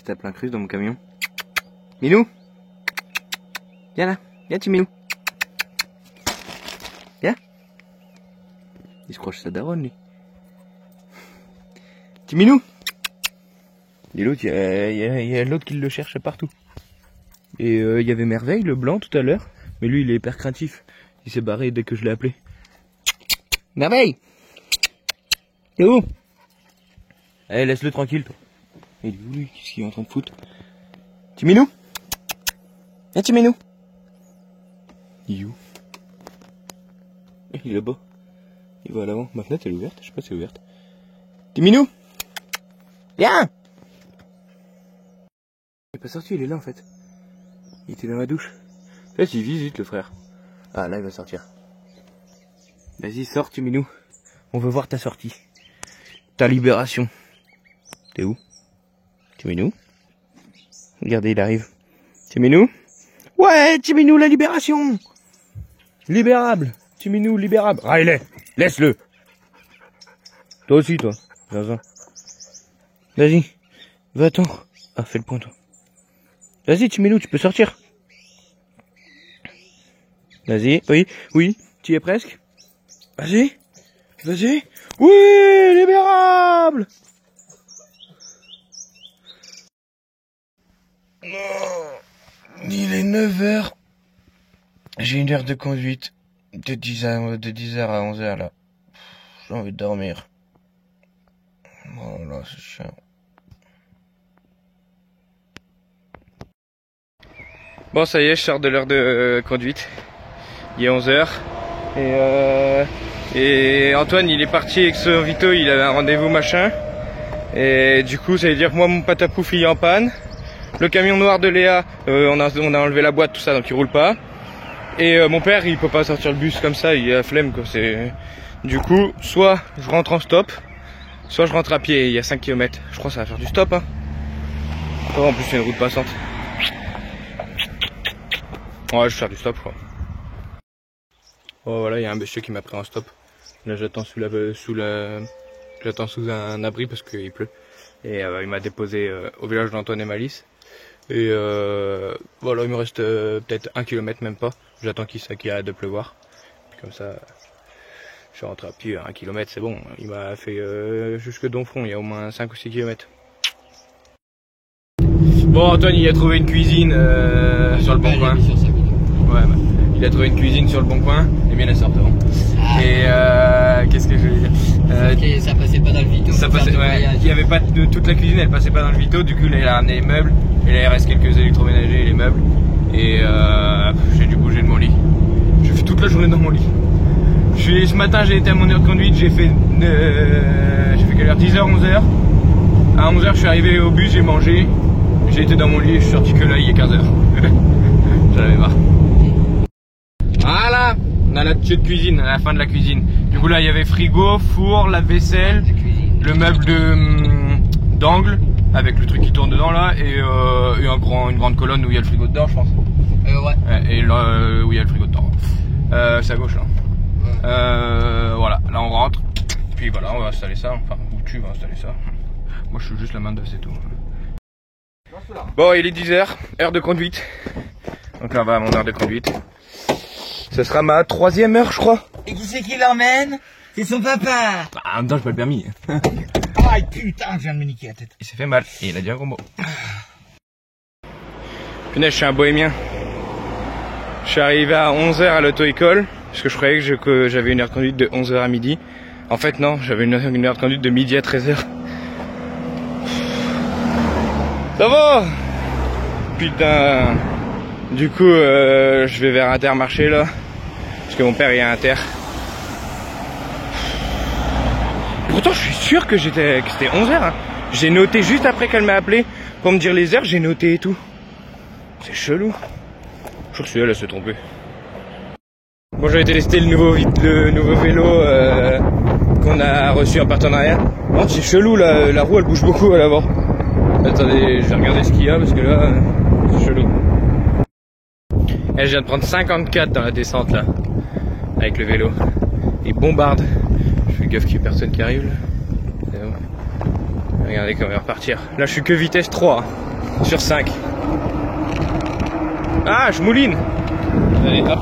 rester à plein cruise dans mon camion. Minou, viens là, viens petit Minou. Viens. Il se croche sa daronne lui. Petit Minou. Et l'autre, il y a l'autre qui le cherche partout. Et il y avait Merveille, le blanc, tout à l'heure. Mais lui, il est hyper craintif. Il s'est barré dès que je l'ai appelé. Merveille! T'es où? Allez, laisse-le tranquille, toi. Il est où, lui? Qu'est-ce qu'il est en train de foutre? Petit Minou? Viens, petit Minou. Il est où? Il est là-bas. Il va à l'avant. Ma fenêtre, elle est ouverte. Je sais pas si elle est ouverte. Petit Minou? Viens! Il est pas sorti, il est là, en fait. Il était dans la douche. Là, il visite, le frère. Ah, là, il va sortir. Vas-y, sors, petit Minou. On veut voir ta sortie. Ta libération. T'es où? Petit Minou? Regardez, il arrive. Petit Minou? Ouais, petit Minou, la libération! Libérable! Petit Minou, libérable! Riley, laisse-le! Toi aussi, toi. Vas-y. Va-t'en. Ah, fais le point, toi. Vas-y, petit Minou, tu peux sortir. Vas-y, oui, tu y es presque. Vas-y. Oui, libérable. Il est 9h. J'ai une heure de conduite. De 10h à 11h, là. J'ai envie de dormir. Oh là, c'est chiant. Bon, ça y est, je sors de l'heure de conduite. Il est 11h. Et Antoine, il est parti avec son Vito, il avait un rendez-vous machin. Et du coup, ça veut dire que moi, mon patapouf, il est en panne. Le camion noir de Léa, on a enlevé la boîte, tout ça, donc il roule pas. Et mon père, il peut pas sortir le bus comme ça, il a la flemme, quoi. Du coup, soit je rentre en stop, soit je rentre à pied, il y a 5 km. Je crois que ça va faire du stop, hein. Oh, en plus, c'est une route passante. Ouais, je vais faire du stop, quoi. Oh, voilà, il y a un monsieur qui m'a pris en stop. Là, j'attends j'attends sous un abri parce qu'il pleut. Et il m'a déposé au village d'Antoine et Malice. Et voilà, il me reste peut-être 1 km, même pas. J'attends qu'il arrête de pleuvoir. Puis comme ça, je suis rentré à pied. 1 km, c'est bon. Il m'a fait jusque Donfront, il y a au moins 5 ou 6 km. Bon, Antoine, il a trouvé une cuisine sur le bon coin. Ouais, bah, il a trouvé une cuisine sur le bon coin. Et bien, elle sort devant. Ah. Et qu'est-ce que je veux dire, ça passait pas dans le Vito. Ça passait, ouais, il y avait pas de toute la cuisine, elle passait pas dans le Vito. Du coup, là, il a ramené les meubles. Et là, il reste quelques électroménagers et les meubles. Et j'ai dû bouger de mon lit. Je fais toute la journée dans mon lit. Ce matin, j'ai été à mon heure de conduite. J'ai fait quelle heure? 10h, 11h. À 11h, je suis arrivé au bus, j'ai mangé. J'ai été dans mon lit et je suis sorti que là, il est 15h. J'en avais marre. Voilà, on a la petite cuisine, à la fin de la cuisine. Du coup là, il y avait frigo, four, la vaisselle, le meuble d'angle avec le truc qui tourne dedans là, et une grande colonne où il y a le frigo dedans, je pense. Ouais. Et là, où il y a le frigo dedans. C'est à gauche là. Ouais. Voilà, là on rentre. Puis voilà, on va installer ça. Enfin, ou tu vas installer ça. Moi, je suis juste la main d'œuvre, c'est tout. Bon, il est 10h, heure de conduite. Donc là, on va à mon heure de conduite. Ce sera ma 3e heure, je crois. Et qui c'est qui l'emmène? C'est son papa. En même temps, j'ai pas le permis. Aïe, putain, je viens de me niquer la tête. Il s'est fait mal, et il a dit un gros mot. Punaise, je suis un bohémien. Je suis arrivé à 11h à l'auto-école, parce que je croyais que j'avais une heure de conduite de 11h à midi. En fait, non, j'avais une heure de conduite de midi à 13h. Ça va? Putain. Du coup, je vais vers Intermarché là, parce que mon père est à Inter. Pourtant, je suis sûr que c'était 11h. Hein. J'ai noté juste après qu'elle m'a appelé pour me dire les heures, j'ai noté et tout. C'est chelou. Je crois que celui-là, elle s'est trompée. Bon, j'avais testé le nouveau vélo qu'on a reçu en partenariat. Oh, c'est chelou, la roue elle bouge beaucoup à l'avant. Attendez, je vais regarder ce qu'il y a parce que là, c'est chelou. Et je viens de prendre 54 dans la descente là, avec le vélo. Il bombarde. Je fais gaffe qu'il n'y ait personne qui arrive là. Regardez comment il va repartir. Là je suis que vitesse 3. sur 5. Ah, je mouline. Allez, hop.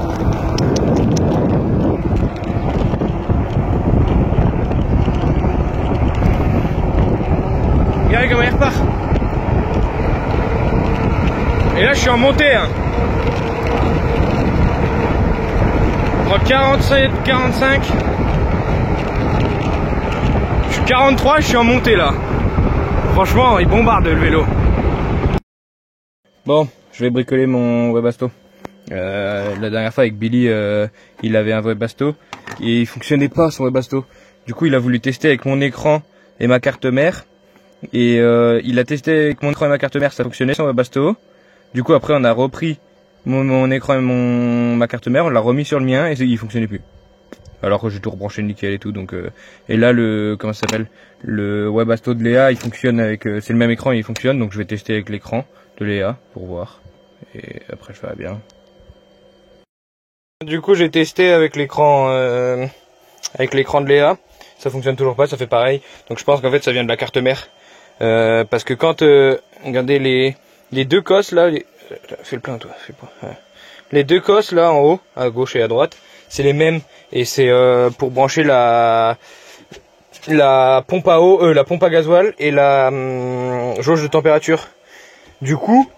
Regardez comment il repart. Et là, je suis en montée. Hein. En 47, 45. Je suis 43, je suis en montée là. Franchement, il bombarde le vélo. Bon, je vais bricoler mon Webasto. La dernière fois avec Billy, il avait un Webasto et il fonctionnait pas son Webasto. Du coup, il a voulu tester avec mon écran et ma carte mère. Et il a testé avec mon écran et ma carte mère, ça fonctionnait son Webasto. Du coup, après, on a repris mon écran et ma carte mère, on l'a remis sur le mien et il fonctionnait plus. Alors que j'ai tout rebranché nickel et tout. Donc, et là, comment ça s'appelle, le Webasto de Léa, il fonctionne avec, c'est le même écran et il fonctionne. Donc, je vais tester avec l'écran de Léa pour voir. Et après, je ferai bien. Du coup, j'ai testé avec l'écran de Léa. Ça fonctionne toujours pas, ça fait pareil. Donc, je pense qu'en fait, ça vient de la carte mère. Parce que quand, regardez les deux cosses là, fais le plein toi, fais pas. Ouais. Les deux cosses là en haut, à gauche et à droite, c'est les mêmes et c'est pour brancher la pompe à eau, la pompe à gasoil et la jauge de température. Du coup,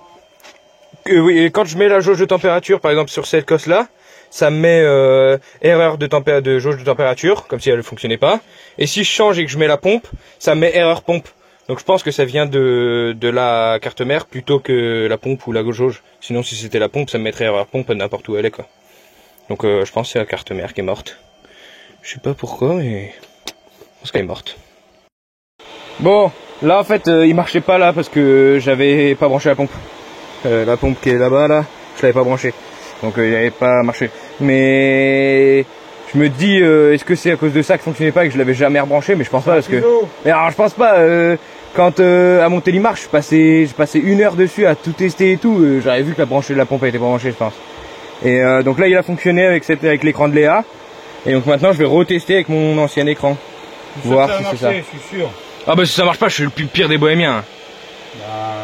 oui, quand je mets la jauge de température, par exemple sur cette cosse là, ça me met erreur de jauge de température, comme si elle ne fonctionnait pas. Et si je change et que je mets la pompe, ça me met erreur pompe. Donc je pense que ça vient de la carte mère plutôt que la pompe ou la jauge. Sinon si c'était la pompe, ça me mettrait erreur pompe n'importe où elle est quoi. Donc je pense que c'est la carte mère qui est morte. Je sais pas pourquoi mais je pense qu'elle est morte. Bon, là en fait il marchait pas là parce que j'avais pas branché la pompe. La pompe qui est là-bas là, je l'avais pas branchée. Donc il n'avait pas marché. Mais je me dis est-ce que c'est à cause de ça que fonctionnait pas et que je l'avais jamais rebranché, mais je pense pas parce que. Mais alors je pense pas. Quand à mon Télémarche, j'ai passé 1 heure dessus à tout tester et tout. J'avais vu que la pompe était pas branchée, je pense. Et donc là, il a fonctionné avec l'écran de Léa. Et donc maintenant, je vais retester avec mon ancien écran, voir si c'est ça. Je suis sûr. Ah bah si ça marche pas, je suis le pire des bohémiens.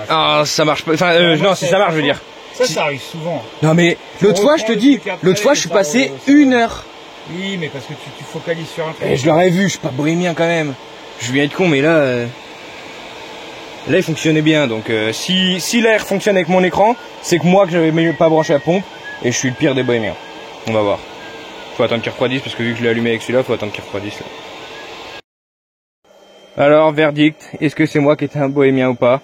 Ah ça marche pas. Enfin non, si ça marche, je veux dire. Ça arrive souvent. Non mais l'autre fois, je te dis, l'autre fois, je suis passé 1 heure. Oui, mais parce que tu focalises sur un truc. Et je l'aurais vu, je suis pas bohémien quand même. Je viens être con, mais là. Là, il fonctionnait bien, donc si l'air fonctionne avec mon écran, c'est que moi que j'avais pas branché la pompe, et je suis le pire des bohémiens. On va voir. Faut attendre qu'il refroidisse, parce que vu que je l'ai allumé avec celui-là, faut attendre qu'il refroidisse. Là. Alors, verdict, est-ce que c'est moi qui étais un bohémien ou pas?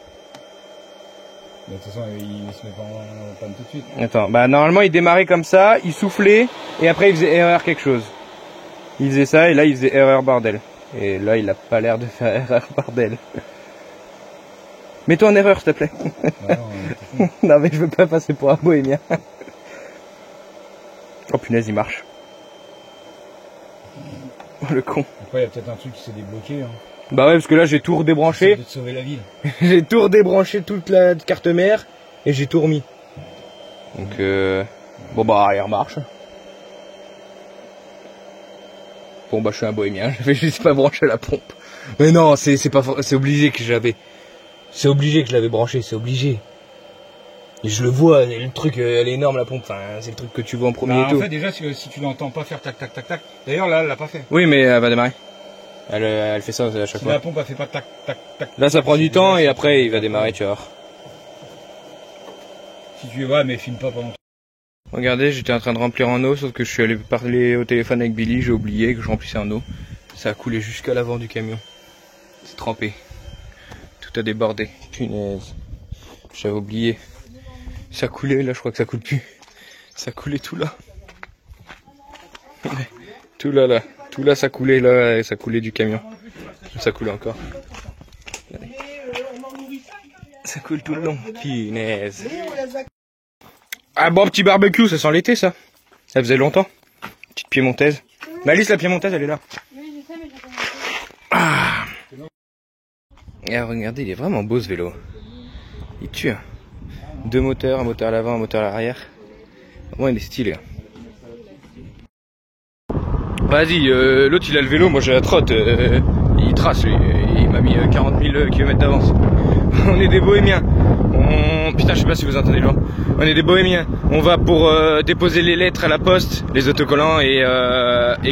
De toute façon, il se met pas en panne tout de suite. Attends, bah normalement il démarrait comme ça, il soufflait, et après il faisait erreur quelque chose. Il faisait ça, et là il faisait erreur bordel. Et là il a pas l'air de faire erreur bordel. Mets-toi en erreur, s'il te plaît. Non, non, mais je veux pas passer pour un bohémien. Oh punaise, il marche. Oh le con. Après, il y a peut-être un truc qui s'est débloqué. Hein. Bah ouais, parce que là, j'ai tout redébranché. De te sauver la vie. J'ai tout redébranché, toute la carte mère, et j'ai tout remis. Donc, bon bah, il remarche. Bon bah, je suis un bohémien, j'avais juste pas branché la pompe. Mais non, c'est obligé que j'avais. C'est obligé que je l'avais branché, c'est obligé. Et je le vois, le truc, elle est énorme la pompe, enfin, c'est le truc que tu vois en premier et tout. En fait, déjà, si tu l'entends pas faire tac tac tac tac, d'ailleurs là, elle l'a pas fait. Oui, mais elle va démarrer. Elle fait ça à chaque fois. La pompe, elle fait pas tac tac tac. Là, ça prend du temps et après, il va démarrer, tu vois. Si tu vois, mais filme pas pendant. Regardez, j'étais en train de remplir en eau, sauf que je suis allé parler au téléphone avec Billy, j'ai oublié que je remplissais en eau. Ça a coulé jusqu'à l'avant du camion. C'est trempé. Tout a débordé. Punaise. J'avais oublié. Ça coulait, là je crois que ça coule plus. Ça coulait tout là. Tout là, là. Tout là ça coulait là et ça coulait du camion. Ça coulait encore. Ça coule tout le long. Punaise. Ah bon, petit barbecue, ça sent l'été ça. Ça faisait longtemps. Petite piémontaise. Mais Alice, la piémontaise elle est là. Ah. Et regardez, il est vraiment beau ce vélo. Il tue. Hein. 2 moteurs, un moteur à l'avant, un moteur à l'arrière. Vraiment il est stylé. Vas-y, l'autre il a le vélo, moi j'ai la trotte. Il trace lui. il m'a mis 40 000 km d'avance. On est des bohémiens. Putain, je sais pas si vous entendez le vent. On est des bohémiens. On va pour déposer les lettres à la poste, les autocollants et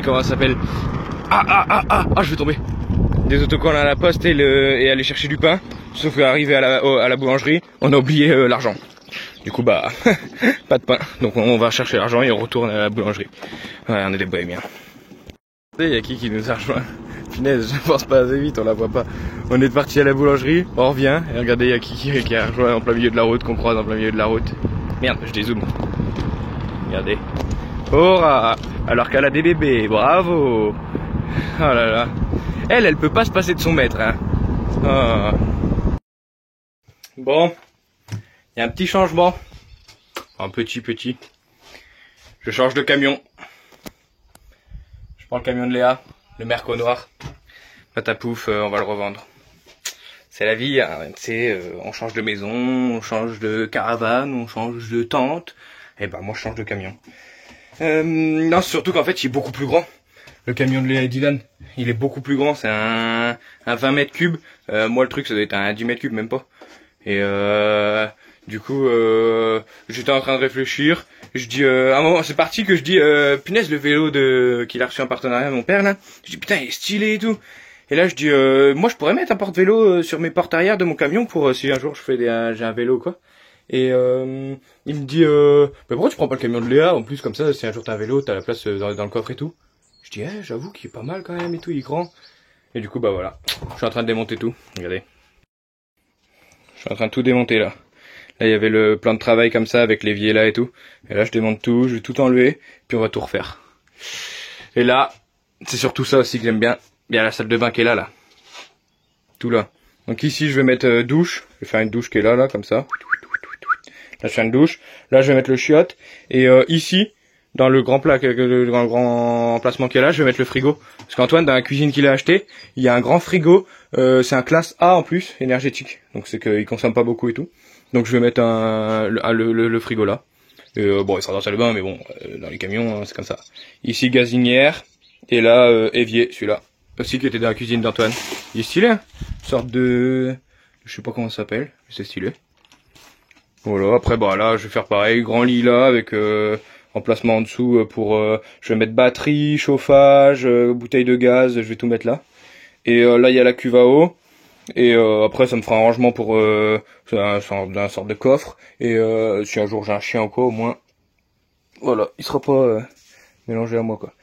comment ça s'appelle? Je vais tomber. Des autocollants à la poste et aller chercher du pain. Sauf qu'arrivé à la boulangerie, on a oublié l'argent. Du coup, bah, pas de pain. Donc on va chercher l'argent et on retourne à la boulangerie. Ouais, on est des bohémiens. Il y a qui nous a rejoint? Punaise, je pense pas assez vite, on la voit pas. On est parti à la boulangerie, on revient, et regardez, il y a qui a rejoint en plein milieu de la route, qu'on croise en plein milieu de la route. Merde, je dézoome. Regardez. Hurrah! Alors qu'elle a des bébés, bravo! Oh là là. Elle peut pas se passer de son maître, hein. Oh. Bon. Il y a un petit changement. Un petit. Je change de camion. Je prends le camion de Léa, le Merco noir. Patapouf, on va le revendre. C'est la vie, hein. Tu sais, on change de maison, on change de caravane, on change de tente. Et ben moi je change de camion. Non, surtout qu'en fait il est beaucoup plus grand. Le camion de Léa et Dylan, il est beaucoup plus grand, c'est un 20 mètres cubes. Moi le truc ça doit être un 10 mètres cubes, même pas. Et du coup, j'étais en train de réfléchir. Je dis, à un moment, c'est parti que je dis, punaise, le vélo qu'il a reçu en partenariat, mon père, là. Je dis, putain, il est stylé et tout. Et là, je dis, moi, je pourrais mettre un porte-vélo sur mes portes arrière de mon camion pour si un jour je fais j'ai un vélo, quoi. Et il me dit, mais pourquoi tu prends pas le camion de Léa? En plus, comme ça, si un jour t'as un vélo, t'as la place dans le coffre et tout. Je dis, j'avoue qu'il est pas mal quand même et tout, il est grand. Et du coup, bah voilà. Je suis en train de démonter tout. Regardez. Je suis en train de tout démonter, là. Là, il y avait le plan de travail comme ça, avec l'évier là et tout. Et là, je démonte tout, je vais tout enlever, puis on va tout refaire. Et là, c'est surtout ça aussi que j'aime bien. Il y a la salle de bain qui est là. Tout là. Donc ici, je vais mettre douche. Je vais faire une douche qui est là, comme ça. Là, je fais une douche. Là, je vais mettre le chiotte. Et ici, dans le grand grand emplacement qui est là, je vais mettre le frigo. Parce qu'Antoine, dans la cuisine qu'il a acheté, il y a un grand frigo. C'est un classe A en plus, énergétique. Donc c'est qu'il consomme pas beaucoup et tout. Donc je vais mettre le frigo là. Bon, il sera dans la salle de bain, mais bon, dans les camions, c'est comme ça. Ici, gazinière. Et là, évier, celui-là. Aussi qui était dans la cuisine d'Antoine. Il est stylé, hein. Une sorte de... Je sais pas comment ça s'appelle, mais c'est stylé. Voilà, après, bah là, je vais faire pareil. Grand lit là, avec emplacement en dessous pour... je vais mettre batterie, chauffage, bouteille de gaz, je vais tout mettre là. Et là, il y a la cuve à eau. Et après ça me fera un rangement pour un sorte de coffre. Et si un jour j'ai un chien ou quoi, au moins voilà, il sera pas mélangé à moi quoi.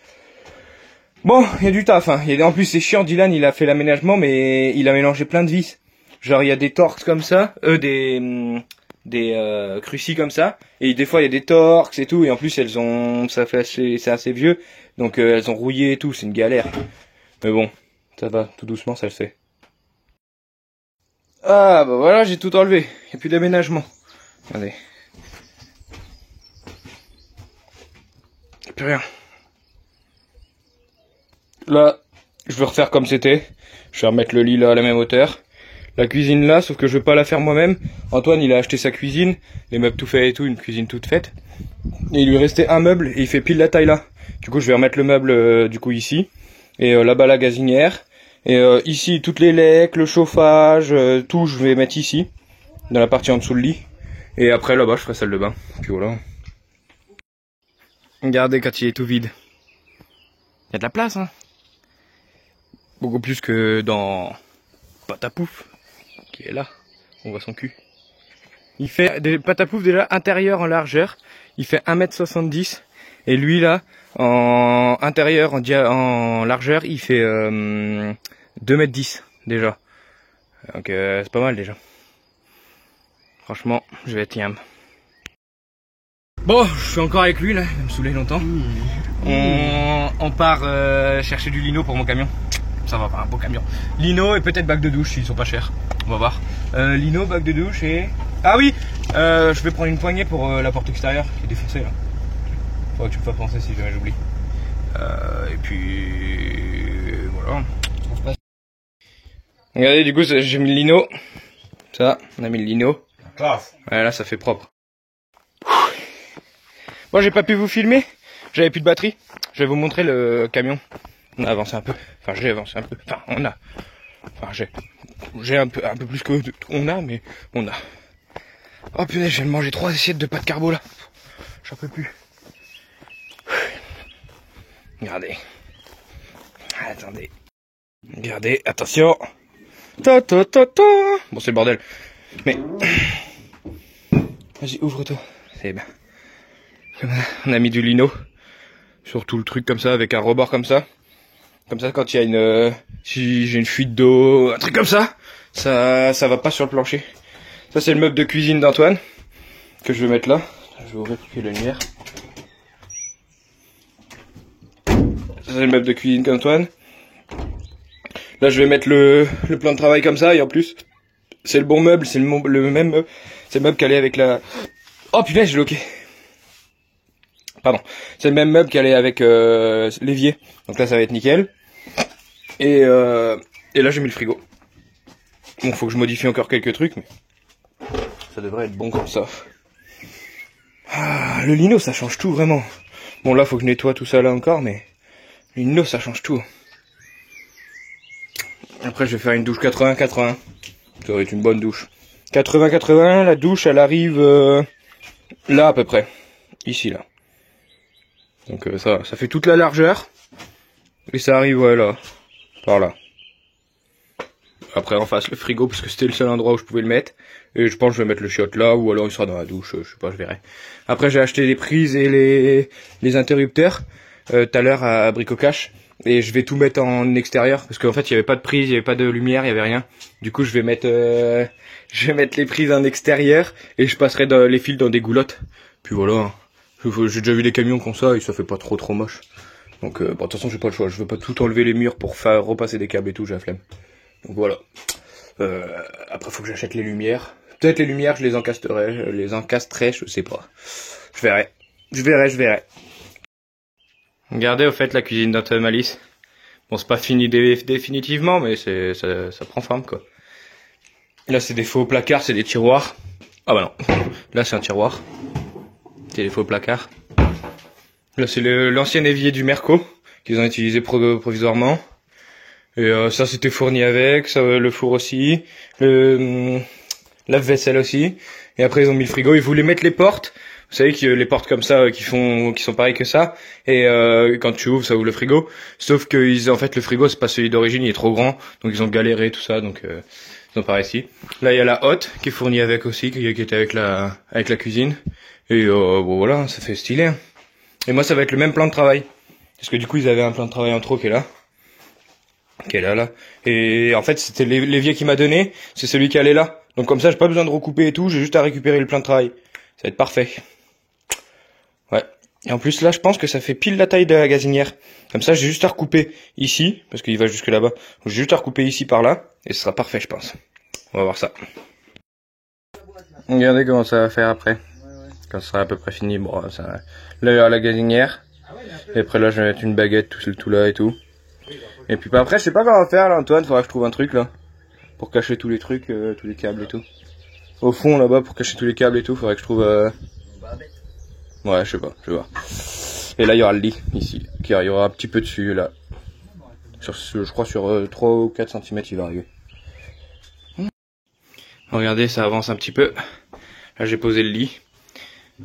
Bon, il y a du taf hein. En plus c'est chiant, Dylan il a fait l'aménagement mais il a mélangé plein de vis. Genre il y a des torques comme ça, des crucis comme ça, et des fois il y a des torques et tout, et en plus c'est assez vieux, donc elles ont rouillé et tout, c'est une galère. Mais bon, ça va, tout doucement ça le fait. Ah bah voilà, j'ai tout enlevé, il n'y a plus d'aménagement. Regardez. Il n'y a plus rien. Là, je vais refaire comme c'était. Je vais remettre le lit là à la même hauteur. La cuisine là, sauf que je vais pas la faire moi-même. Antoine il a acheté sa cuisine, les meubles tout faits et tout, une cuisine toute faite. Et il lui restait un meuble et il fait pile la taille là. Du coup je vais remettre le meuble du coup ici. Et là-bas la gazinière. Et ici, toutes les lecs, le chauffage, tout, je vais mettre ici, dans la partie en dessous le lit. Et après, là-bas, je ferai salle de bain. Puis voilà. Regardez quand il est tout vide. Il y a de la place, hein. Beaucoup plus que dans Patapouf, qui est là. On voit son cul. Il fait des Patapouf déjà intérieur en largeur. Il fait 1m70. Et lui, là, en intérieur, en largeur, il fait 2m10 déjà. Donc c'est pas mal déjà. Franchement, je vais être yam. Bon, je suis encore avec lui là, il va me saouler longtemps. On part chercher du lino pour mon camion. Ça va pas, un beau camion. Lino et peut-être bac de douche s'ils sont pas chers. On va voir. Lino, bac de douche et... Ah oui, je vais prendre une poignée pour la porte extérieure qui est défoncée là. Faudra que tu me fasses penser si jamais j'oublie. Et puis... voilà. Regardez, du coup, j'ai mis le lino. Ça, on a mis le lino. Ouais, là, ça fait propre. Bon, j'ai pas pu vous filmer. J'avais plus de batterie. Je vais vous montrer le camion. On a avancé un peu. Enfin, j'ai avancé un peu. Enfin, on a. Enfin j'ai un peu plus que on a, mais on a. Oh punaise, je viens de manger 3 assiettes de pâtes carbo là. J'en peux plus. Regardez. Attendez. Regardez, attention. Ta ta ta ta. Bon, c'est le bordel. Mais vas-y, ouvre-toi. C'est bien. On a mis du lino sur tout le truc comme ça, avec un rebord comme ça. Comme ça, quand il y a une, si j'ai une fuite d'eau, un truc comme ça, ça va pas sur le plancher. Ça, c'est le meuble de cuisine d'Antoine que je vais mettre là. Je vais ouvrir pour qu'il y ait la lumière. Ça, c'est le meuble de cuisine d'Antoine. Là, je vais mettre le plan de travail comme ça, et en plus, c'est le bon meuble, c'est le même meuble, c'est le meuble qui allait avec la... Oh putain, j'ai loqué. Pardon. C'est le même meuble qui allait avec l'évier. Donc là, ça va être nickel. Et là, j'ai mis le frigo. Bon, faut que je modifie encore quelques trucs, mais ça devrait être bon comme ça. Ah, le lino, ça change tout, vraiment. Bon, là, faut que je nettoie tout ça là encore, mais le lino, ça change tout. Après, je vais faire une douche 80-80. Ça va être une bonne douche. 80-80, la douche, elle arrive là à peu près. Ici, là. Donc ça fait toute la largeur. Et ça arrive, ouais, là. Par là. Après, en face, le frigo, parce que c'était le seul endroit où je pouvais le mettre. Et je pense que je vais mettre le chiotte là, ou alors il sera dans la douche, je sais pas, je verrai. Après, j'ai acheté les prises et les interrupteurs tout à l'heure à Bricocash. Et je vais tout mettre en extérieur, parce qu'en fait, il y avait pas de prise, il y avait pas de lumière, il y avait rien. Du coup, je vais mettre les prises en extérieur, et je passerai les fils dans des goulottes. Puis voilà. J'ai déjà vu des camions comme ça, et ça fait pas trop moche. Donc, bon, de toute façon, j'ai pas le choix. Je veux pas tout enlever les murs pour faire repasser des câbles et tout, j'ai la flemme. Donc voilà. Après, faut que j'achète les lumières. Peut-être les lumières, je les encastrerai, je sais pas. Je verrai. Regardez au fait la cuisine d'Antoine Malice. Bon, c'est pas fini définitivement, mais ça prend forme quoi. Là, c'est des faux placards, c'est des tiroirs. Ah bah non. Là, c'est un tiroir. C'est des faux placards. Là, c'est l'ancien évier du Merco qu'ils ont utilisé provisoirement. Et ça, c'était fourni avec. Ça, le four aussi. Le lave-vaisselle aussi. Et après, ils ont mis le frigo. Ils voulaient mettre les portes. Vous savez que les portes comme ça qui sont pareilles que ça. Et quand tu ouvres, ça ouvre le frigo. Sauf que en fait, le frigo, c'est pas celui d'origine, il est trop grand. Donc ils ont galéré tout ça. Donc ils ont pas réussi. Là, il y a la hotte qui est fournie avec aussi, qui était avec la cuisine. Et bon voilà, ça fait stylé. Hein. Et moi, ça va être le même plan de travail. Parce que du coup, ils avaient un plan de travail en trop qui est là. Qui est là. Et en fait, c'était l'évier qui m'a donné. C'est celui qui allait là. Donc comme ça, j'ai pas besoin de recouper et tout. J'ai juste à récupérer le plan de travail. Ça va être parfait. Ouais. Et en plus, là, je pense que ça fait pile la taille de la gazinière. Comme ça, j'ai juste à recouper ici. Parce qu'il va jusque là-bas. J'ai juste à recouper ici par là. Et ce sera parfait, je pense. On va voir ça. Regardez comment ça va faire après. Quand ce sera à peu près fini. Bon, ça... Là, il y aura la gazinière. Et après, là, je vais mettre une baguette tout là et tout. Et puis après, je sais pas quoi on va faire là, Antoine. Faudra que je trouve un truc là. Pour cacher tous les trucs, tous les câbles et tout. Au fond, là-bas, pour cacher tous les câbles et tout, faudrait que je trouve... Ouais, je sais pas, je vais voir. Et là, il y aura le lit, ici. Il y aura un petit peu dessus, là. Je crois sur 3 ou 4 cm, il va arriver. Regardez, ça avance un petit peu. Là, j'ai posé le lit.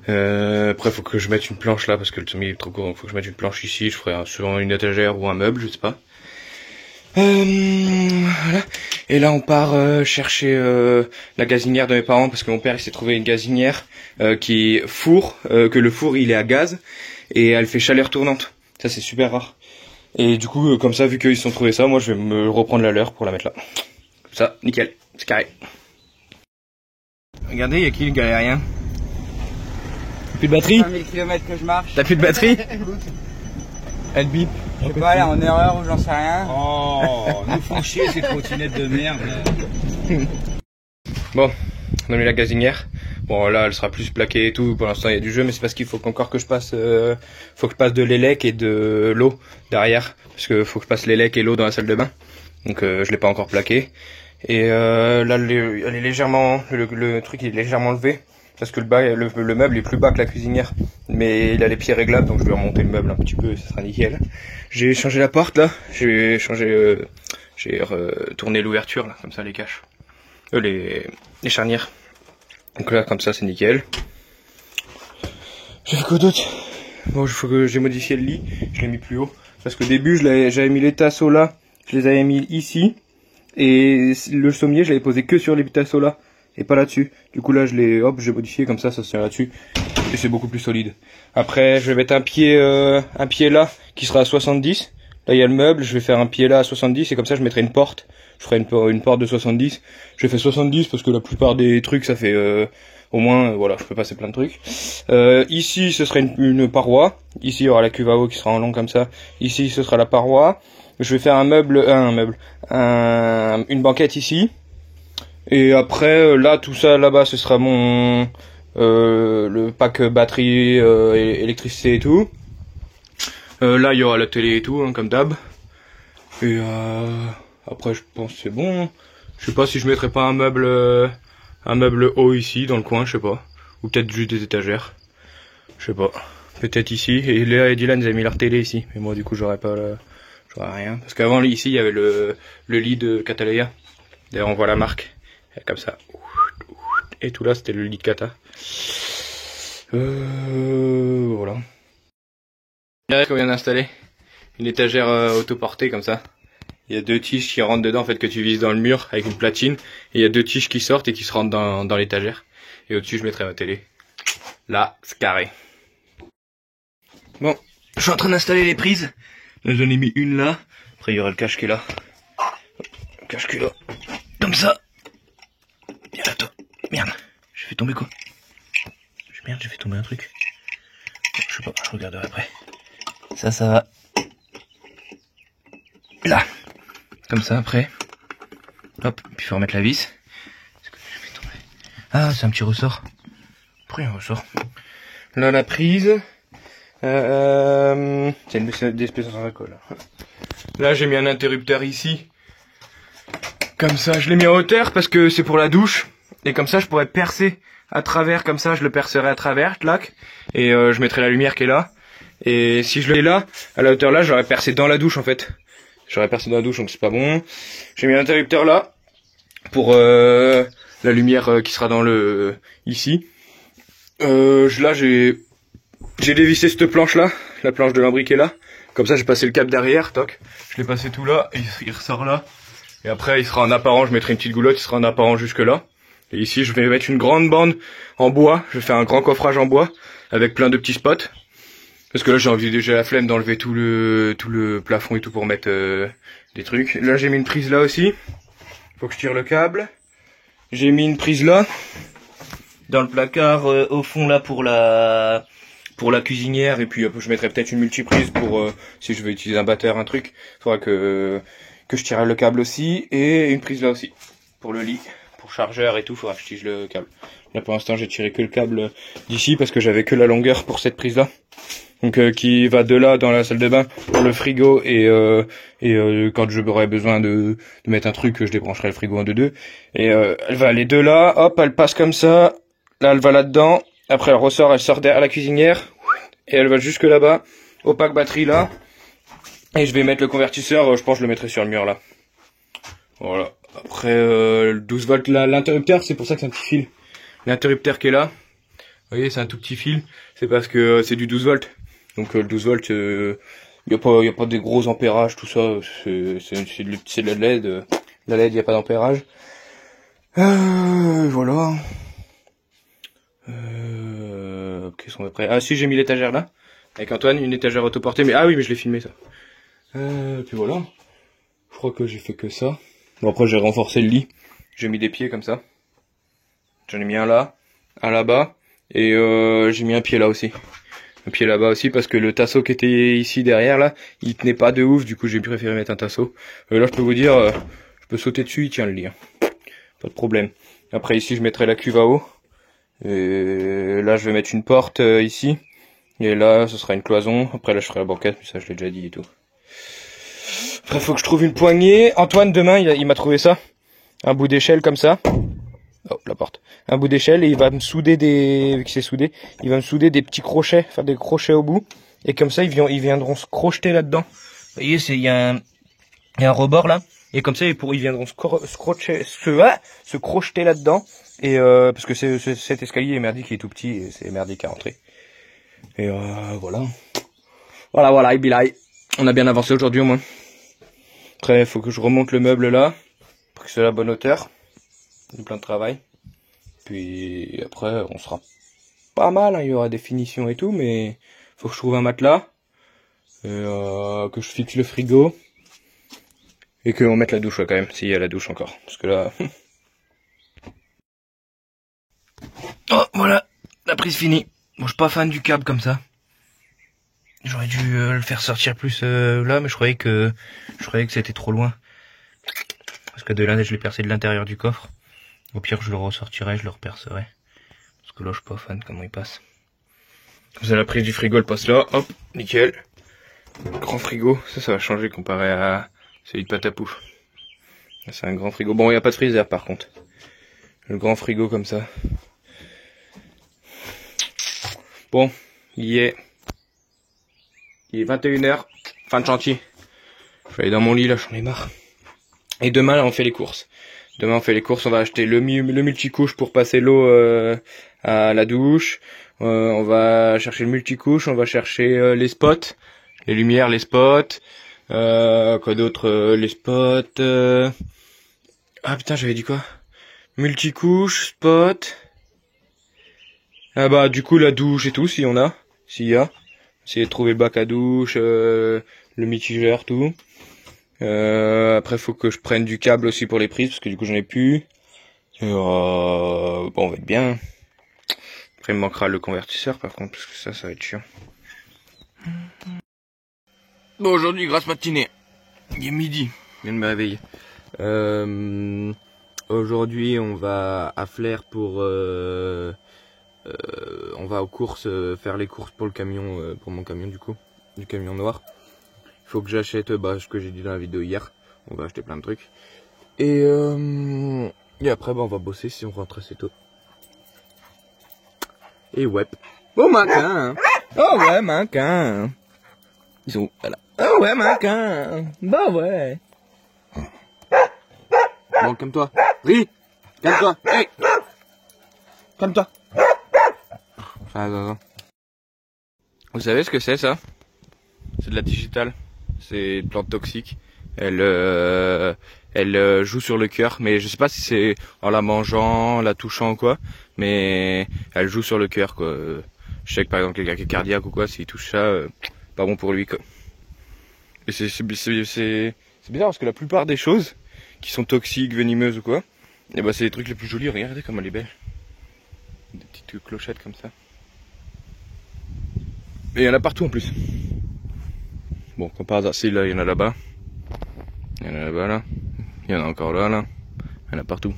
Après, faut que je mette une planche là, parce que le sommier est trop court. Faut que je mette une planche ici. Je ferai sur une étagère ou un meuble, je sais pas. Voilà. Et là on part chercher la gazinière de mes parents parce que mon père il s'est trouvé une gazinière qui est four, que le four il est à gaz et elle fait chaleur tournante. Ça c'est super rare. Et du coup comme ça vu qu'ils se sont trouvés ça, moi je vais me reprendre la leur pour la mettre là. Comme ça, nickel, c'est carré. Regardez, il y a qui le galérien? Plus de batterie? 5000 km que je marche. T'as plus de batterie? Elle bip. Je sais pas, elle est en erreur ou j'en sais rien. Oh, nous font chier ces trottinettes de merde. Bon, on a mis la gazinière. Bon là elle sera plus plaquée et tout, pour l'instant il y a du jeu, mais c'est parce qu'il faut encore que je passe faut que je passe de l'élec et de l'eau derrière. Parce que faut que je passe l'élec et l'eau dans la salle de bain. Donc je l'ai pas encore plaqué. Et là elle est légèrement, le truc il est légèrement levé. Parce que le meuble est plus bas que la cuisinière. Mais il a les pieds réglables, donc je vais remonter le meuble un petit peu et ça sera nickel. J'ai changé la porte là. J'ai changé j'ai tourné l'ouverture là, comme ça les caches, les charnières. Donc là comme ça c'est nickel. J'ai fait quoi d'autre? Bon, il faut que j'ai modifié le lit, je l'ai mis plus haut. Parce qu'au début j'avais mis les tasseaux là, je les avais mis ici. Et le sommier je l'avais posé que sur les tasseaux là, et pas là-dessus. Du coup là j'ai modifié comme ça se tient là-dessus. Et c'est beaucoup plus solide. Après je vais mettre un pied là, qui sera à 70. Là il y a le meuble, je vais faire un pied là à 70 et comme ça je mettrai une porte. Je ferai une porte de 70. J'ai fait 70 parce que la plupart des trucs ça fait au moins, voilà, je peux passer plein de trucs. Ici ce serait une paroi. Ici il y aura la cuve à eau qui sera en long comme ça. Ici ce sera la paroi. Je vais faire une banquette ici. Et après là tout ça là-bas ce sera le pack batterie, électricité et tout. Là il y aura la télé et tout, hein, comme d'hab. Et après je pense que c'est bon. Je sais pas si je mettrai pas un meuble haut ici dans le coin, je sais pas. Ou peut-être juste des étagères. Je sais pas. Peut-être ici. Et Léa et Dylan ils avaient mis leur télé ici. Mais moi du coup j'aurais rien. Parce qu'avant ici il y avait le lit de Catalea. D'ailleurs on voit la marque. Comme ça. Et tout là c'était le lit de Cata. Voilà. Là qu'on vient d'installer une étagère autoportée comme ça. Il y a deux tiges qui rentrent dedans en fait, que tu vises dans le mur avec une platine. Et il y a deux tiges qui sortent et qui se rentrent dans l'étagère. Et au-dessus je mettrai ma télé. Là c'est carré. Bon, je suis en train d'installer les prises. Là j'en ai mis une là. Après il y aura le cache qui est là. Le cache qui est là. Comme ça. Viens là toi. Merde. J'ai fait tomber quoi? Merde, j'ai fait tomber un truc. Je sais pas, je regarderai après. Ça va. Là. Comme ça après. Hop, puis il faut remettre la vis. Qu'est-ce que j'ai fait tomber? Ah, c'est un petit ressort. Pourquoi il y a un ressort? Là la prise. C'est une espèce de colle. Là j'ai mis un interrupteur ici. Comme ça, je l'ai mis en hauteur parce que c'est pour la douche. Et comme ça je pourrais percer à travers, comme ça je le percerai à travers, clac. Et je mettrai la lumière qui est là. Et si je le mets là, à la hauteur là, j'aurais percé dans la douche en fait. J'aurais percé dans la douche donc c'est pas bon. J'ai mis l'interrupteur là. Pour la lumière qui sera dans le ici. Là j'ai dévissé cette planche là. La planche de l'imbriqué là. Comme ça j'ai passé le câble derrière, toc. Je l'ai passé tout là, et il ressort là. Et après il sera en apparent, je mettrai une petite goulotte, il sera en apparent jusque là. Et ici je vais mettre une grande bande en bois, je vais faire un grand coffrage en bois, avec plein de petits spots. Parce que là j'ai la flemme d'enlever tout le plafond et tout pour mettre des trucs. Là j'ai mis une prise là aussi, faut que je tire le câble. J'ai mis une prise là, dans le placard au fond là pour la cuisinière. Et puis je mettrai peut-être une multiprise pour si je veux utiliser un batteur, un truc. Il faudra que je tire le câble aussi. Et une prise là aussi, pour le lit. Pour chargeur et tout, faudra que je tige le câble. Là pour l'instant j'ai tiré que le câble d'ici parce que j'avais que la longueur pour cette prise là. Donc qui va de là dans la salle de bain pour le frigo et quand j'aurai besoin de mettre un truc, je débrancherai le frigo en deux. Et elle va aller de là, hop, elle passe comme ça. Là elle va là-dedans. Après elle sort derrière la cuisinière et elle va jusque là-bas au pack batterie là. Et je vais mettre le convertisseur, je pense que je le mettrai sur le mur là. Voilà. Après, le 12 volts, l'interrupteur, c'est pour ça que c'est un petit fil. L'interrupteur qui est là, vous voyez, c'est un tout petit fil. C'est parce que c'est du 12 volts. Donc le 12 volts, y a pas des gros ampérages, tout ça. C'est de la LED. La LED, y a pas d'ampérage. Voilà. Qu'est-ce qu'on va prêt? Ah si, j'ai mis l'étagère là. Avec Antoine, une étagère autoportée. Mais ah oui, mais je l'ai filmé ça. Puis voilà. Je crois que j'ai fait que ça. Bon après j'ai renforcé le lit, j'ai mis des pieds comme ça. J'en ai mis un là, un là-bas, et j'ai mis un pied là aussi. Un pied là-bas aussi parce que le tasseau qui était ici derrière là, il tenait pas de ouf, du coup j'ai préféré mettre un tasseau. Là je peux vous dire, je peux sauter dessus, il tient le lit. Hein. Pas de problème. Après ici je mettrai la cuve à eau. Et là je vais mettre une porte ici. Et là ce sera une cloison, après là je ferai la banquette, mais ça je l'ai déjà dit et tout. Après faut que je trouve une poignée. Antoine demain il m'a trouvé ça. Un bout d'échelle comme ça. Oh la porte. Un bout d'échelle et il va me souder vu qu'il s'est soudé, il va me souder des petits crochets, faire des crochets au bout. Et comme ça ils viendront se crocheter là-dedans. Vous voyez, il y a et un rebord là. Et comme ça, ils viendront se crocheter là-dedans. Et parce que cet escalier est merdique, il est tout petit et c'est merdique à rentrer. Et voilà. Voilà, Ibilai. On a bien avancé aujourd'hui au moins. Après, il faut que je remonte le meuble là, pour que c'est à la bonne hauteur. Il y a plein de travail. Puis après, on sera pas mal, hein. Il y aura des finitions et tout, mais faut que je trouve un matelas. Et que je fixe le frigo. Et qu'on mette la douche ouais, quand même, s'il y a la douche encore. Parce que là... Oh, voilà, la prise finie. Bon, je suis pas fan du câble comme ça. J'aurais dû le faire sortir plus là, mais je croyais que c'était trop loin. Parce que de là, je l'ai percé de l'intérieur du coffre. Au pire, je le ressortirai, je le repercerai. Parce que là, je suis pas fan comment il passe. Comme ça, la prise du frigo, elle passe là. Hop, nickel. Grand frigo, ça va changer comparé à celui de Patapou. C'est un grand frigo. Bon, il n'y a pas de freezer par contre. Le grand frigo comme ça. Bon, il est 21h, fin de chantier. Je vais aller dans mon lit là, j'en ai marre. Et demain là, on fait les courses. Demain on fait les courses, on va acheter le multicouche pour passer l'eau à la douche. On va chercher le multicouche, on va chercher les spots, les lumières, les spots. Quoi d'autre, les spots. Ah putain, j'avais dit quoi? Multicouche, spot. Ah bah du coup la douche et tout, s'il y a. Essayer de trouver le bac à douche, le mitigeur, tout. Après faut que je prenne du câble aussi pour les prises, parce que du coup j'en ai plus. Bon, on va être bien. Après il me manquera le convertisseur par contre, parce que ça va être chiant. Bon, aujourd'hui, grasse matinée. Il est midi, je viens de me réveiller. Aujourd'hui, on va à Flers pour... on va aux courses, faire les courses pour le camion, pour mon camion du coup, du camion noir. Il faut que j'achète, ce que j'ai dit dans la vidéo hier. On va acheter plein de trucs. Et après, on va bosser si on rentre assez tôt. Et ouais. Oh, maquin. Oh ouais, maquin. Ils sont où? Voilà. Oh ouais, maquin. Bah ouais. Bon, calme-toi. Ris. Calme-toi. Hey. Calme-toi. Attends. Vous savez ce que c'est ça? C'est de la digitale. C'est une plante toxique. Elle joue sur le cœur, mais je sais pas si c'est en la mangeant, la touchant ou quoi, mais elle joue sur le cœur quoi. Je sais que par exemple quelqu'un qui est cardiaque ou quoi, s'il touche ça, pas bon pour lui quoi. Et c'est bizarre parce que la plupart des choses qui sont toxiques, venimeuses ou quoi, et c'est les trucs les plus jolis. Regardez comme elle est belle. Des petites clochettes comme ça. Et il y en a partout en plus. Bon, comme par hasard, si là, il y en a là-bas. Il y en a là-bas, là. Il y en a encore là, là. Il y en a partout.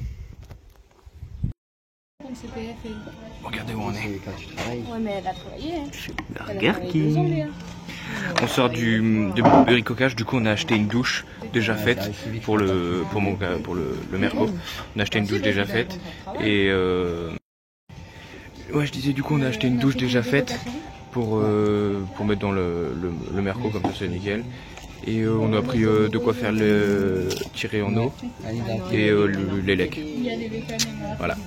Regardez où on est. Ouais, mais elle a travaillé. Hein. Regarde qui. On sort du bricocage, du coup on a acheté une douche déjà faite pour le Merco. On a acheté une douche déjà faite et ouais, je disais du coup on a acheté une douche déjà faite pour mettre dans le Merco, comme ça c'est nickel. Et on a pris de quoi faire le tirer en eau et les lecs. Voilà.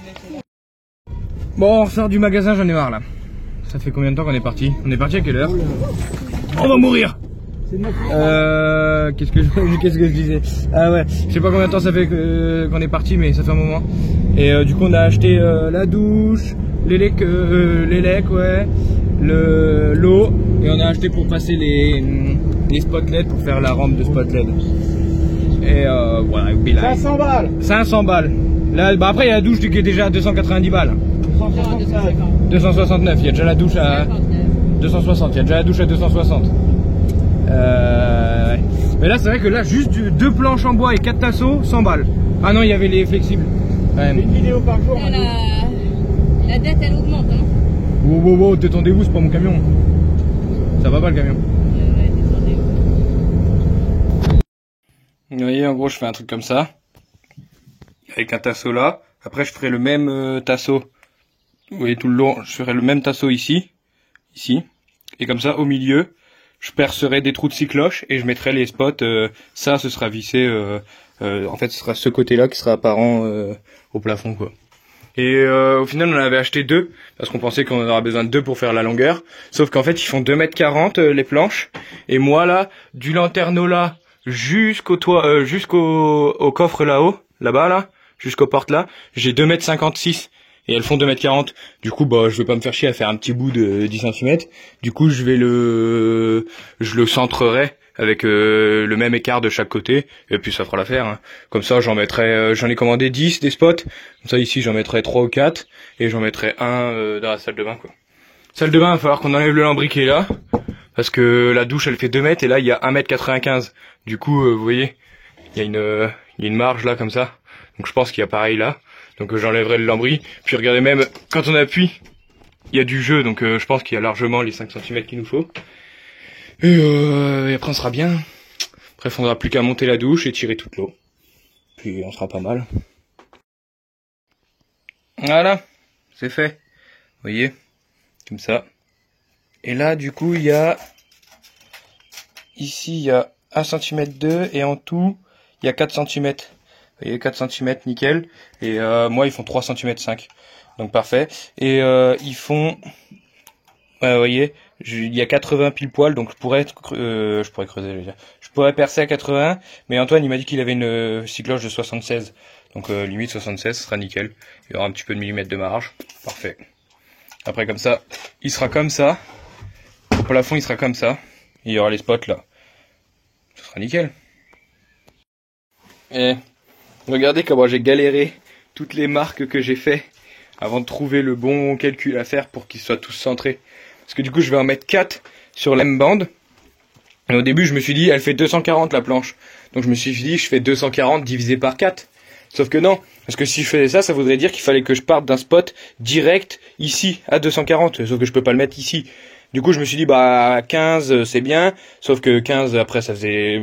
Bon, on ressort du magasin, j'en ai marre là. Ça fait combien de temps qu'on est parti? On est parti à quelle heure? On va mourir. Qu'est-ce que je disais? Ah ouais, je sais pas combien de temps ça fait qu'on est parti, mais ça fait un moment. Et du coup on a acheté la douche, les lecs, ouais, l'eau, et on a acheté pour passer les spots LED pour faire la rampe de spot LED. Et voilà, 500 balles. 500 balles. Là, après il y a la douche qui est déjà à 290 balles. 269, il y a déjà la douche à 260, il y a déjà la douche à 260. Mais là c'est vrai que là juste 2 planches en bois et 4 tasseaux, 100 balles. Ah non, il y avait les flexibles. Une vidéo par jour. La dette elle augmente hein. Wow, détendez-vous, c'est pas mon camion. Ça va pas le camion. Ouais, détendez-vous. Vous voyez, en gros je fais un truc comme ça. Avec un tasseau là. Après je ferai le même tasseau. Vous voyez tout le long, je ferai le même tasseau ici. Et comme ça au milieu, je percerai des trous de 6 cloches et je mettrai les spots. Ça, ce sera vissé. En fait, ce sera ce côté-là qui sera apparent au plafond, quoi. Et au final, on en avait acheté 2 parce qu'on pensait qu'on en aurait besoin de 2 pour faire la longueur. Sauf qu'en fait, ils font 2,40 m les planches. Et moi là, du lanterneau là jusqu'au toit, jusqu'au coffre là-haut, là-bas là, jusqu'aux portes là, j'ai 2,56 m. Et elles font 2,40 m. Du coup, bah, je vais pas me faire chier à faire un petit bout de 10 cm. Du coup, je le centrerai avec le même écart de chaque côté. Et puis, ça fera l'affaire, hein. Comme ça, j'en ai commandé 10 des spots. Comme ça, ici, j'en mettrai 3 ou 4. Et j'en mettrai un dans la salle de bain, quoi. Salle de bain, il va falloir qu'on enlève le lambricé là. Parce que la douche, elle fait 2 mètres. Et là, il y a 1,95 m. Du coup, vous voyez, il y a une marge là, comme ça. Donc, je pense qu'il y a pareil là. Donc j'enlèverai le lambris. Puis regardez, même quand on appuie, il y a du jeu. Donc je pense qu'il y a largement les 5 cm qu'il nous faut. Et après on sera bien. Après il faudra plus qu'à monter la douche et tirer toute l'eau. Puis on sera pas mal. Voilà, c'est fait. Vous voyez, comme ça. Et là du coup il y a... Ici il y a 1,2 cm et en tout il y a 4 cm. Vous voyez, 4 cm, nickel. Et moi, ils font 3,5 cm. Donc, parfait. Et ils font... vous voyez, il y a 80 pile poil. Donc, je pourrais creuser, je veux dire. Je pourrais percer à 80. Mais Antoine, il m'a dit qu'il avait une scie cloche de 76. Donc, limite 76, ce sera nickel. Il y aura un petit peu de millimètre de marge. Parfait. Après, comme ça, il sera comme ça. Le plafond, il sera comme ça. Et il y aura les spots là. Ce sera nickel. Et... regardez comment j'ai galéré toutes les marques que j'ai fait avant de trouver le bon calcul à faire pour qu'ils soient tous centrés. Parce que du coup, je vais en mettre 4 sur la même bande. Et au début, je me suis dit, elle fait 240 la planche. Donc je me suis dit, je fais 240 divisé par 4. Sauf que non. Parce que si je faisais ça, ça voudrait dire qu'il fallait que je parte d'un spot direct ici à 240. Sauf que je peux pas le mettre ici. Du coup, je me suis dit, bah, 15, c'est bien. Sauf que 15, après, ça faisait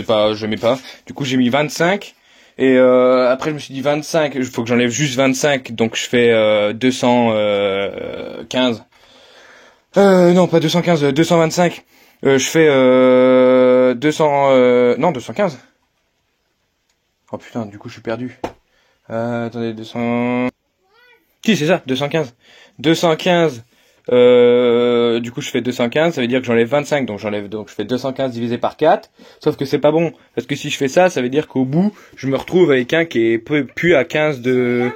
pas, je mets pas. Du coup, j'ai mis 25. Et après je me suis dit 25, il faut que j'enlève juste 25, donc je fais 215. Non, pas 215, 225. Je fais 215. Oh putain, du coup je suis perdu. Attendez, 200... Si, c'est ça, 215. 215. Du coup je fais 215, ça veut dire que j'enlève 25, donc je fais 215 divisé par 4, sauf que c'est pas bon, parce que si je fais ça, ça veut dire qu'au bout, je me retrouve avec un qui est plus à 15 de...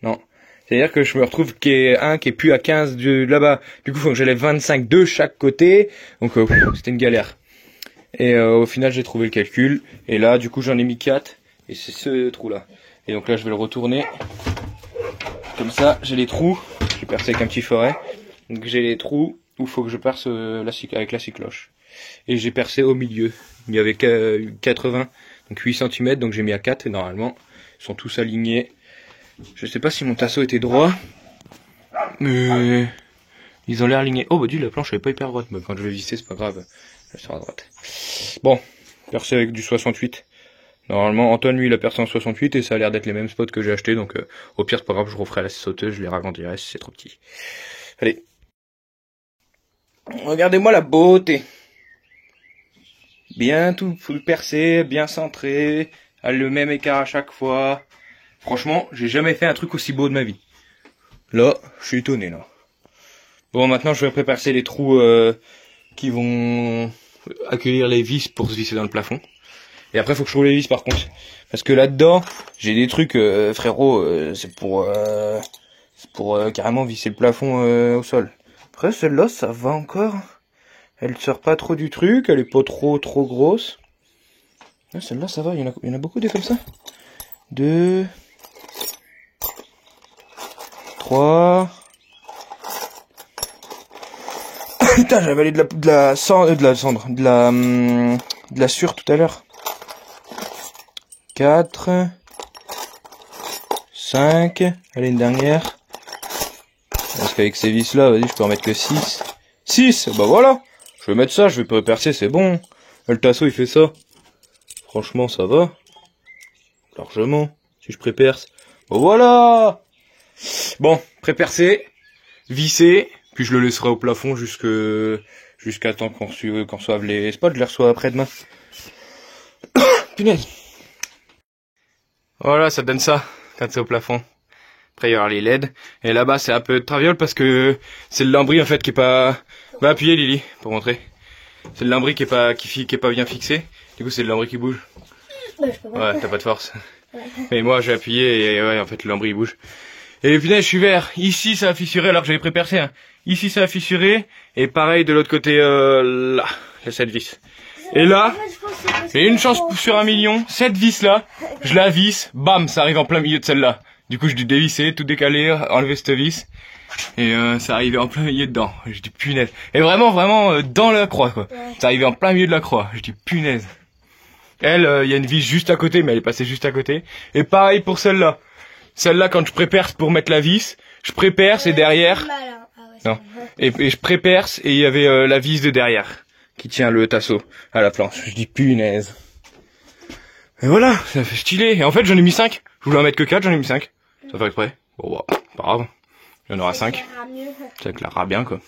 Non. C'est-à-dire que je me retrouve qui est plus à 15 de là-bas. Du coup, il faut que j'enlève 25 de chaque côté, donc c'était une galère. Et au final, j'ai trouvé le calcul, et là, du coup, j'en ai mis 4, et c'est ce trou-là. Et donc là, je vais le retourner. Comme ça, j'ai les trous, j'ai percé avec un petit forêt. Donc j'ai les trous où il faut que je perce avec la scie cloche. Et j'ai percé au milieu. Il y avait 80, donc 8 cm, donc j'ai mis à 4 et normalement ils sont tous alignés. Je sais pas si mon tasseau était droit, mais ils ont l'air alignés. Oh bah dis, la planche elle est pas hyper droite, mais quand je vais visser c'est pas grave, elle sera droite. Bon, percé avec du 68. Normalement Antoine lui il a percé en 68 et ça a l'air d'être les mêmes spots que j'ai acheté, donc au pire c'est pas grave, je referai la sauteuse, je les ragrandirai si c'est trop petit. Allez. Regardez-moi la beauté. Bien tout percé, bien centré, à le même écart à chaque fois. Franchement, j'ai jamais fait un truc aussi beau de ma vie. Là, je suis étonné là. Bon, maintenant je vais prépercer les trous qui vont accueillir les vis pour se visser dans le plafond. Et après, faut que je trouve les vis par contre. Parce que là-dedans, j'ai des trucs, frérot, c'est pour carrément visser le plafond au sol. Après, celle-là, ça va encore. Elle sort pas trop du truc, elle est pas trop grosse. Ah, celle-là, ça va, il y en a beaucoup des comme ça. 2, 3. Putain, j'ai avalé de la sueur tout à l'heure. 4, 5, allez une dernière. Parce qu'avec ces vis là, vas-y, je peux en mettre que 6. 6, bah voilà. Je vais mettre ça, je vais pas percer, c'est bon. Le tasseau il fait ça. Franchement ça va. Largement. Si je préperce. Bah voilà. Bon, prépercé, vissé, puis je le laisserai au plafond jusqu'à temps qu'on reçoive les spots. Je les reçois après-demain. Punaise. Voilà, ça donne ça quand c'est au plafond. Après il y aura les LED. Et là-bas c'est un peu de traviole parce que c'est le lambris en fait qui est pas... Va appuyer Lily pour montrer. C'est le lambris qui est pas bien fixé. Du coup c'est le lambris qui bouge. Bah, je peux pas. Ouais, t'as pas de force. Ouais. Mais moi j'ai appuyé et ouais en fait le lambris il bouge. Et putain je suis vert. Ici ça a fissuré alors que j'avais pré-percé. Hein. Ici ça a fissuré. Et pareil de l'autre côté là. Il y a cette vis. Et là, j'ai une chance sur 1 million. Cette vis là, je la visse. Bam, ça arrive en plein milieu de celle-là. Du coup je dû dévisser, tout décaler, enlever cette vis. Et ça arrivait en plein milieu dedans. Je dis punaise. Et vraiment dans la croix quoi. Ça arrivait en plein milieu de la croix. Je dis punaise. Elle, il y a une vis juste à côté, mais elle est passée juste à côté. Et pareil pour celle-là. Celle-là, quand je pré-perce pour mettre la vis, je pré-perce et derrière... Non. Et je pré-perce et il y avait la vis de derrière qui tient le tasseau à la planche. Je dis punaise. Et voilà, ça fait stylé. Et en fait, j'en ai mis 5. Je voulais en mettre que 4, j'en ai mis 5. Ça fait exprès. Bon bah, pas grave. Il y en aura 5. Ça éclairera bien quoi.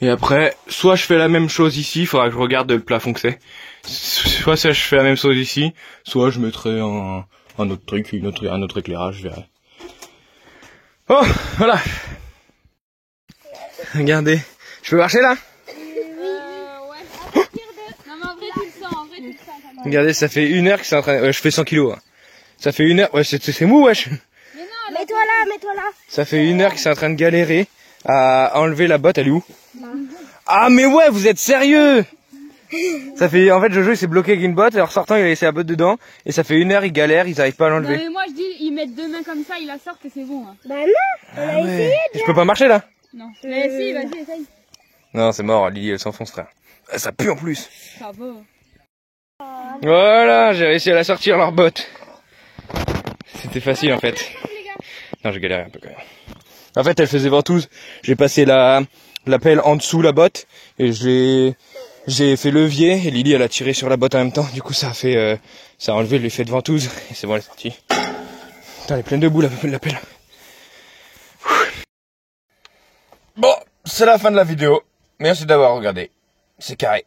Et après, soit je fais la même chose ici, il faudra que je regarde le plafond que c'est. Soit ça, je fais la même chose ici, soit je mettrai un autre truc, un autre éclairage, je verrai. Oh, voilà. Regardez. Je peux marcher là? Ouais. Non mais en vrai tu le sens, quand même. Regardez, ça fait 1 heure que c'est en train... je fais 100 kilos. Hein. Ça fait 1 heure... Ouais, c'est mou, wesh. Mais non, Mets-toi là. Ça fait 1 heure que c'est en train de galérer à enlever la botte. Elle est où? Ah mais ouais, vous êtes sérieux? Ça fait... En fait, Jojo il s'est bloqué avec une botte et en sortant il a laissé la botte dedans. Et ça fait 1 heure, il galère, ils arrivent pas à non l'enlever. mais moi je dis, ils mettent 2 mains comme ça, ils la sortent et c'est bon. Hein. Bah non, on a essayé. Je peux pas marcher là? Non. Mais si, vas-y, essaye. Non, c'est mort, Lily elle s'enfonce frère. Ah, ça pue en plus. Ça va. Voilà, j'ai réussi à la sortir leur botte. C'était facile en fait. Non, j'ai galéré un peu quand même. En fait, elle faisait ventouse. J'ai passé la pelle en dessous la botte et j'ai fait levier et Lily elle a tiré sur la botte en même temps. Du coup, ça a enlevé l'effet de ventouse et c'est bon, elle est sortie. Putain, elle est pleine de boue la pelle. Bon, c'est la fin de la vidéo. Merci d'avoir regardé. C'est carré.